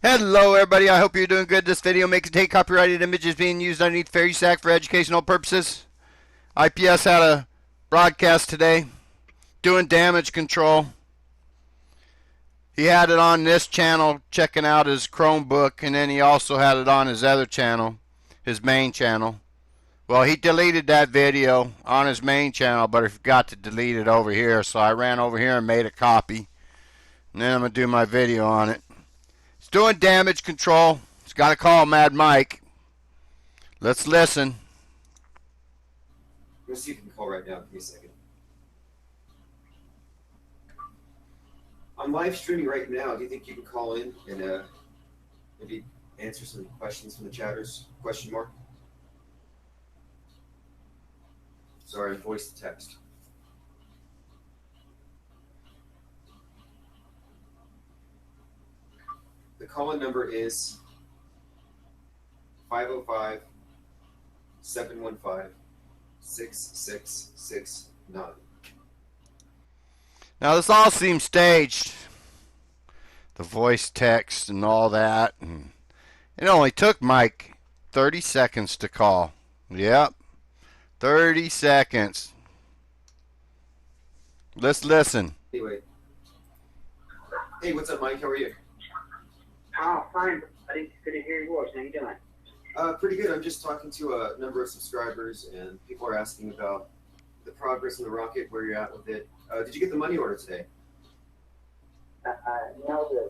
Hello everybody, I hope you're doing good. This video may contain copyrighted images being used underneath Fair Use Act for educational purposes. IPS had a broadcast today doing damage control. He had it on this channel checking out his Chromebook, and then he also had it on his other channel, his main channel. Well, he deleted that video on his main channel, but he forgot to delete it over here, so I ran over here and made a copy. And then I'm going to do my video on it. It's doing damage control. It's got to call Mad Mike. Let's listen. Let's see if you can call right now. Give me a second. I'm live streaming right now. Do you think you can call in and maybe answer some questions from the chatters? Question mark? Sorry, voice to text. The call-in number is 505-715-6669. Now this all seems staged. The voice text and all that. And it only took Mike 30 seconds to call. Yep. 30 seconds. Let's listen. Anyway. Hey, what's up, Mike? How are you? Oh, fine. I couldn't hear your voice. How you doing? Pretty good. I'm just talking to a number of subscribers, and people are asking about the progress in the rocket, where you're at with it. Did you get the money order today? No,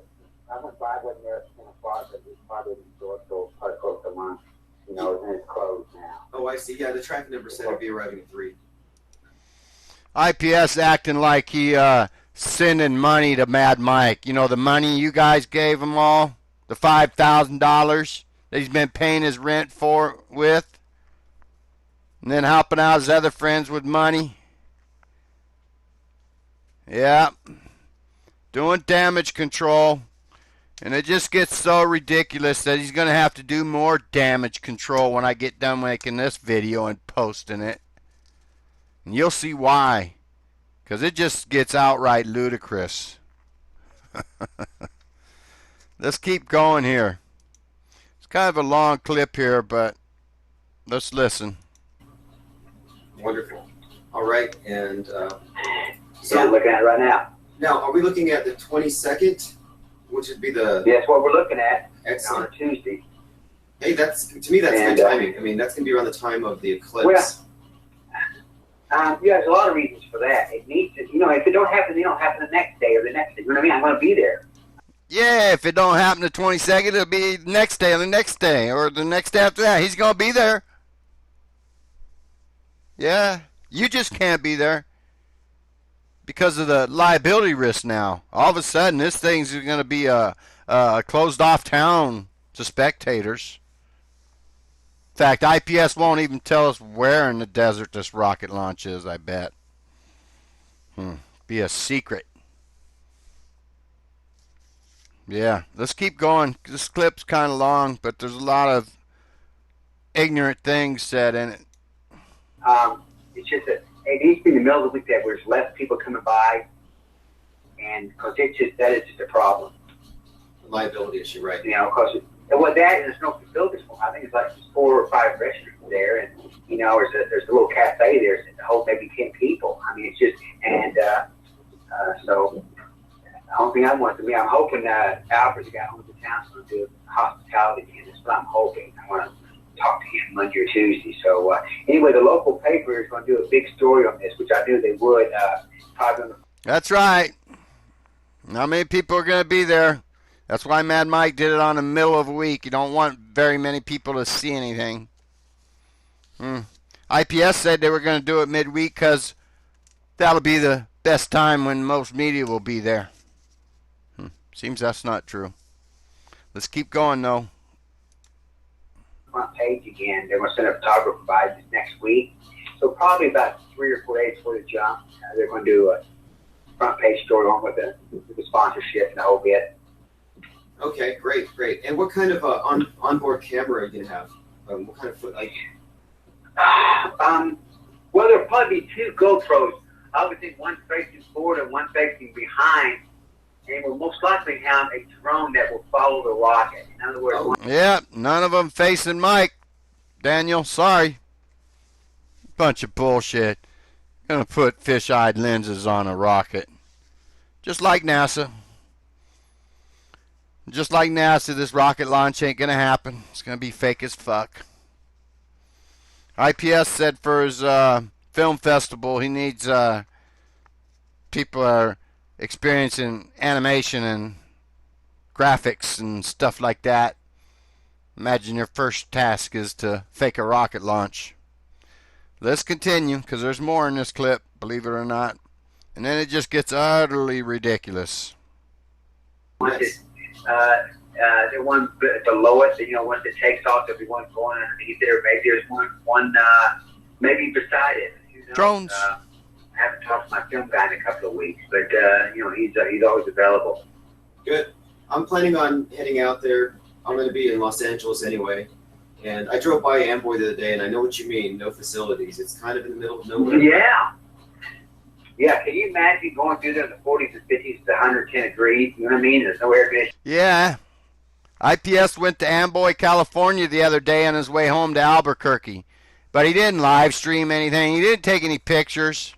I went by when they're in a closet. It's probably in the store till probably close to lunch. And it's closed now. Oh, I see. Yeah, the tracking number said it'd be arriving at 3. IPS acting like he sending money to Mad Mike. You know, the money you guys gave him all, the $5,000 that he's been paying his rent with, and then helping out his other friends with money. Yeah, doing damage control, and it just gets so ridiculous that he's going to have to do more damage control when I get done making this video and posting it. And you'll see why. Because it just gets outright ludicrous. Let's keep going here. It's kind of a long clip here, but let's listen. Wonderful. All right, and So I'm looking at it right now. now, are we looking at the 22nd, which would be the... That's what we're looking at Excellent. on a Tuesday. Hey, to me, that's good timing. I mean, that's going to be around the time of the eclipse. Yeah, there's a lot of reasons for that. It needs to, if it don't happen, it don't happen the next day or the next day. You know what I mean? I'm going to be there. Yeah, if it don't happen the 22nd, it'll be the next day or the next day or the next day after that. He's going to be there. Yeah, you just can't be there because of the liability risk now. All of a sudden, this thing's going to be a closed off town to spectators. In fact, IPS won't even tell us where in the desert this rocket launch is, I bet. Be a secret. Yeah, let's keep going. This clip's kind of long, but there's a lot of ignorant things said in it. It's just that it needs to be in the middle of the week that there's less people coming by, and because that is just a problem. Liability issue, right? Because with that, there's no facilities for. I think it's like 4 or 5 restaurants there, and there's a little cafe there that holds maybe 10 people. I mean, it's just so. The only thing I want to be, I'm hoping Alfred's got home to town to do hospitality, and that's what I'm hoping. I want to talk to him Monday or Tuesday. So anyway, the local paper is going to do a big story on this, which I knew they would. Probably on the... That's right. How many people are going to be there? That's why Mad Mike did it on the middle of a week. You don't want very many people to see anything. IPS said they were going to do it midweek because that'll be the best time when most media will be there. Seems that's not true. Let's keep going, though. Front page again. They're going to send a photographer by this next week. So probably about 3 or 4 days before the jump, they're going to do a front page story on with the sponsorship and the whole bit. Okay, great. And what kind of onboard camera are you going to have? What kind of foot? Well, there'll probably be 2 GoPros. I would think one facing forward and one facing behind and we'll most likely have a drone that will follow the rocket. In other words, Yeah, none of them facing Mike. Daniel, sorry. Bunch of bullshit. Gonna put fish-eyed lenses on a rocket. Just like NASA. Just like NASA, this rocket launch ain't gonna happen. It's gonna be fake as fuck. IPS said for his film festival, he needs people are experiencing animation and graphics and stuff like that. Imagine your first task is to fake a rocket launch. Let's continue, because there's more in this clip, believe it or not. And then it just gets utterly ridiculous. The one below it, once it takes off, there'll be one going underneath there. Maybe there's one maybe beside it. Drones. I haven't talked to my film guy in a couple of weeks, but he's always available. Good. I'm planning on heading out there. I'm going to be in Los Angeles anyway. And I drove by Amboy the other day, and I know what you mean, no facilities. It's kind of in the middle of nowhere. Yeah. Yeah, can you imagine going through there in the 40s and 50s to 110 degrees? You know what I mean? There's no air conditioning. Yeah. IPS went to Amboy, California the other day on his way home to Albuquerque. But he didn't live stream anything. He didn't take any pictures.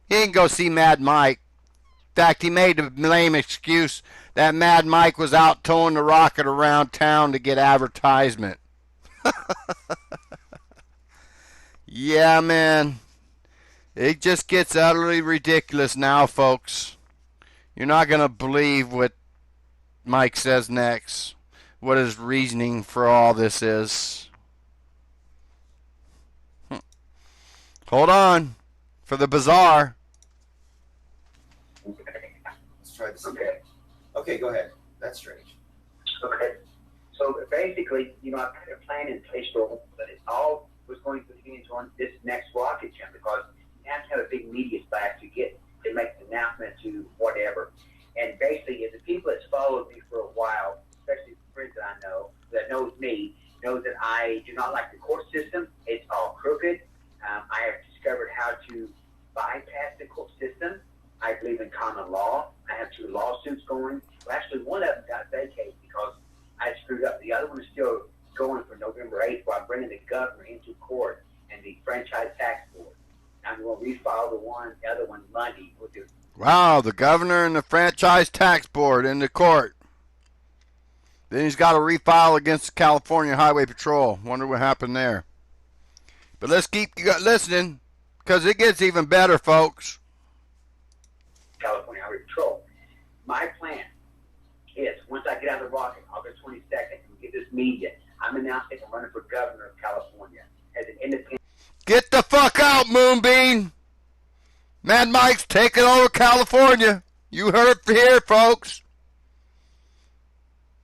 He didn't go see Mad Mike. In fact, he made the lame excuse that Mad Mike was out towing the rocket around town to get advertisement. Yeah, man. It just gets utterly ridiculous now, folks. You're not going to believe what Mike says next. What his reasoning for all this is. Hold on. For the bizarre. Let's try this again. Okay, go ahead. That's strange. Okay. So basically, I put a plan in place for but it all was going to hinge on this next rocket jump because you have to have a big media splash to make an announcement to whatever. And basically, if the people that's followed me for a while, especially friends that I know, that knows me, knows that I do not like the court system. It's all crooked. I have discovered how to bypass the court system. I believe in common law. I have 2 lawsuits going. Well, actually, one of them got vacated because I screwed up. The other one is still going for November 8th, where I'm bringing the governor into court and the franchise tax board. I'm going to refile the other one Monday. Wow, the governor and the franchise tax board in the court. Then he's got to refile against the California Highway Patrol. Wonder what happened there. But let's keep listening, because it gets even better, folks. California Highway Patrol. My plan is, once I get out of the rocket, August 22nd, and get this media, I'm announcing I'm running for governor of California as an independent. Get the fuck out, Moonbeam! Mad Mike's taking over California. You heard it here, folks.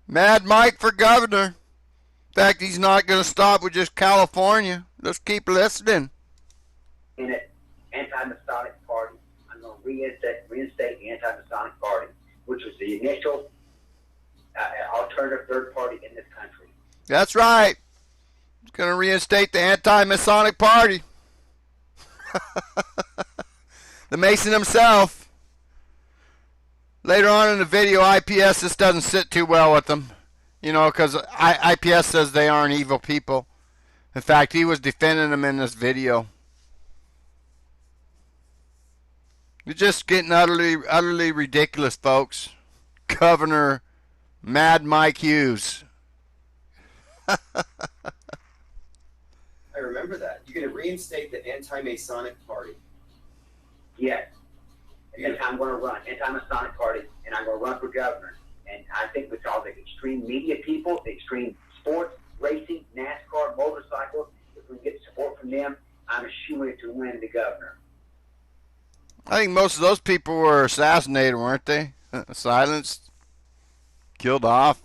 Mad Mike for governor. In fact, he's not going to stop with just California. Let's keep listening. In an anti-Masonic party. I'm going to reinstate the anti-Masonic party, which was the initial alternative third party in this country. That's right. He's going to reinstate the anti-Masonic party. The Mason himself. Later on in the video, IPS just doesn't sit too well with them. Because IPS says they aren't evil people. In fact, he was defending them in this video. You're just getting utterly ridiculous, folks. Governor Mad Mike Hughes. I remember that. You're going to reinstate the anti-Masonic party. Yes. And I'm going to run anti-Masonic party, and I'm going to run for governor. And I think with all the extreme media people, the extreme sports, racing, NASCAR, motorcycles, if we get support from them, I'm assuming to win the governor. I think most of those people were assassinated, weren't they? Silenced, killed off.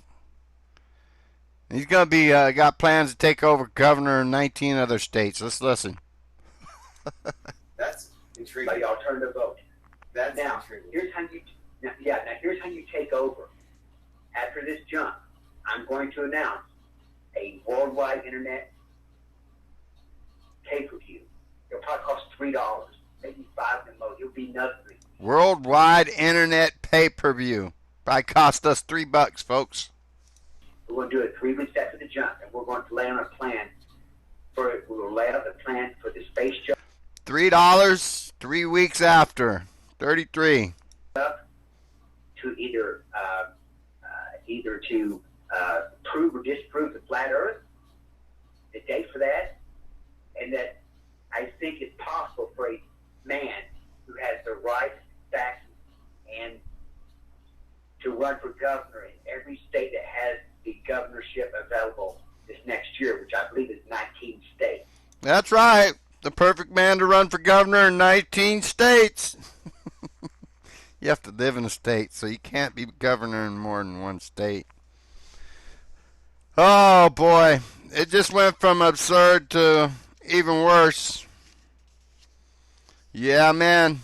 He's going to be got plans to take over governor in 19 other states. Let's listen. That's intriguing. By the alternative vote. That's Now, intriguing. here's how you take over. After this jump, I'm going to announce a worldwide internet pay-per-view. It'll probably cost $3, maybe $5 the most. It'll be nothing. Worldwide internet pay-per-view. Probably cost us $3, folks. We're going to do it 3 weeks after the jump, and we're going to lay on a plan we will lay out a plan for the space jump. $3, 3 weeks after. 33. To either to prove or disprove the flat Earth, the date for that, and that I think it's possible for a man who has the right facts and to run for governor in every state that has the governorship available this next year, which I believe is 19 states. That's right. The perfect man to run for governor in 19 states. You have to live in a state, so you can't be governor in more than one state. Oh, boy. It just went from absurd to even worse. Yeah, man.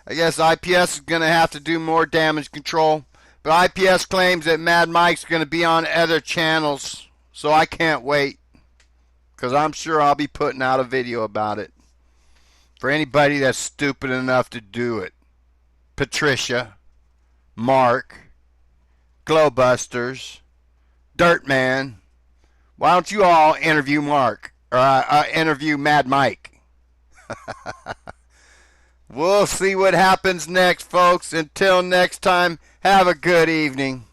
I guess IPS is going to have to do more damage control. But IPS claims that Mad Mike's going to be on other channels. So I can't wait. Because I'm sure I'll be putting out a video about it. For anybody that's stupid enough to do it. Patricia, Mark, Glowbusters, Dirtman. Why don't you all interview Mark? Or interview Mad Mike? We'll see what happens next, folks. Until next time, have a good evening.